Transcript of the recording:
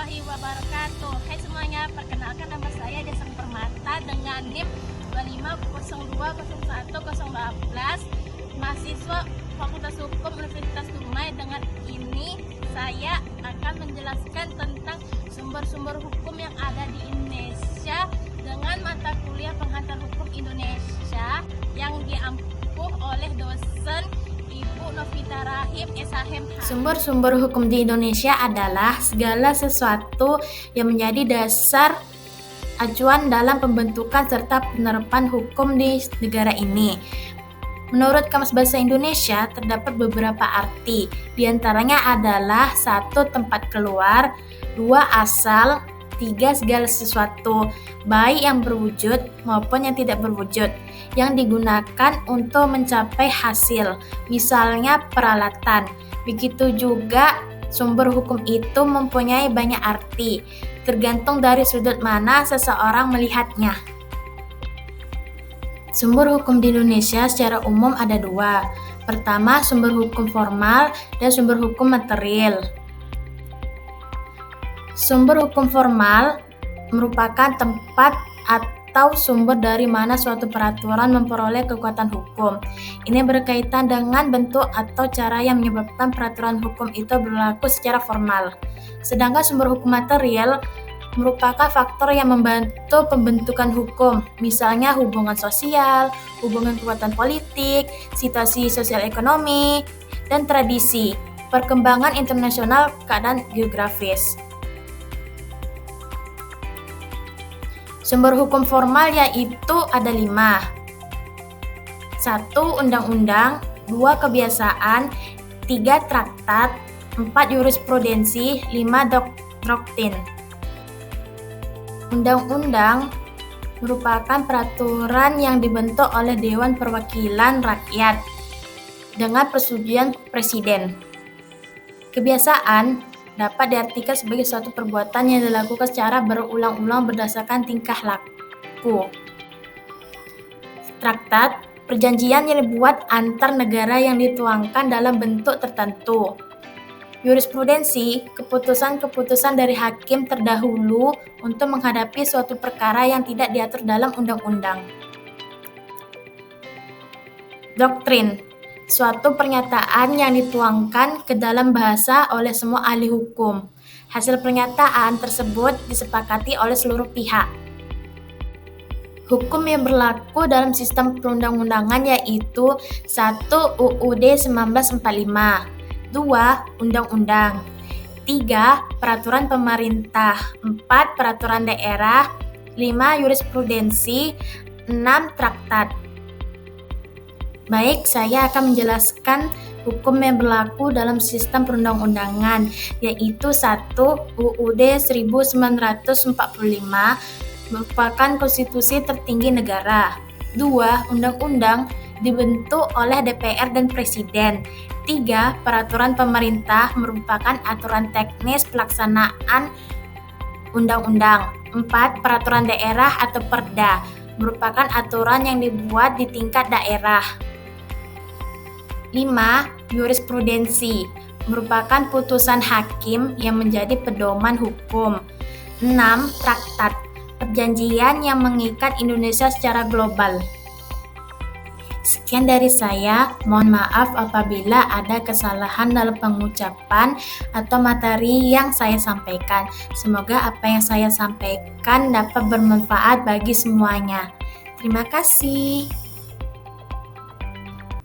warahmatullahi wabarakatuh. Hai semuanya, perkenalkan nama saya Desa Permata dengan NIM 25020118, mahasiswa Fakultas Hukum Universitas Dumai. Dengan ini saya akan menjelaskan tentang sumber-sumber hukum yang ada di Indonesia dengan mata kuliah Penghantar Hukum Indonesia yang diampuh oleh dosen Ibu Novita Rahim SHM. Sumber-sumber hukum di Indonesia adalah segala sesuatu yang menjadi dasar acuan dalam pembentukan serta penerapan hukum di negara ini. Menurut Kamus Bahasa Indonesia, terdapat beberapa arti. Di antaranya adalah 1. Tempat keluar, 2. Asal, 3. Segala sesuatu, baik yang berwujud maupun yang tidak berwujud, yang digunakan untuk mencapai hasil, misalnya peralatan. Begitu juga sumber hukum itu mempunyai banyak arti, tergantung dari sudut mana seseorang melihatnya. Sumber hukum di Indonesia secara umum ada 2. Pertama, sumber hukum formal dan sumber hukum material. Sumber hukum formal merupakan tempat atau sumber dari mana suatu peraturan memperoleh kekuatan hukum. Ini berkaitan dengan bentuk atau cara yang menyebabkan peraturan hukum itu berlaku secara formal. Sedangkan sumber hukum material merupakan faktor yang membantu pembentukan hukum, misalnya hubungan sosial, hubungan kekuatan politik, situasi sosial ekonomi, dan tradisi, perkembangan internasional, keadaan geografis. Sumber hukum formal yaitu ada 5. 1. Undang-undang, 2. Kebiasaan, 3. Traktat, 4. Jurisprudensi, 5. Doktrin. Undang-undang merupakan peraturan yang dibentuk oleh Dewan Perwakilan Rakyat dengan persetujuan Presiden. Kebiasaan dapat diartikan sebagai suatu perbuatan yang dilakukan secara berulang-ulang berdasarkan tingkah laku. Traktat, perjanjian yang dibuat antar negara yang dituangkan dalam bentuk tertentu. Jurisprudensi, keputusan-keputusan dari hakim terdahulu untuk menghadapi suatu perkara yang tidak diatur dalam undang-undang. Doktrin, suatu pernyataan yang dituangkan ke dalam bahasa oleh semua ahli hukum. Hasil pernyataan tersebut disepakati oleh seluruh pihak. Hukum yang berlaku dalam sistem perundang-undangan yaitu 1. UUD 1945, 2. Undang-undang, 3. Peraturan pemerintah, 4. Peraturan daerah, 5. Jurisprudensi, 6. Traktat. Baik, saya akan menjelaskan hukum yang berlaku dalam sistem perundang-undangan, yaitu 1. UUD 1945 merupakan konstitusi tertinggi negara. 2. Undang-undang dibentuk oleh DPR dan Presiden. 3. Peraturan pemerintah merupakan aturan teknis pelaksanaan undang-undang. 4. Peraturan daerah atau Perda merupakan aturan yang dibuat di tingkat daerah. 5. Jurisprudensi merupakan putusan hakim yang menjadi pedoman hukum. 6. Traktat, perjanjian yang mengikat Indonesia secara global. Sekian dari saya, mohon maaf apabila ada kesalahan dalam pengucapan atau materi yang saya sampaikan. Semoga apa yang saya sampaikan dapat bermanfaat bagi semuanya. Terima kasih.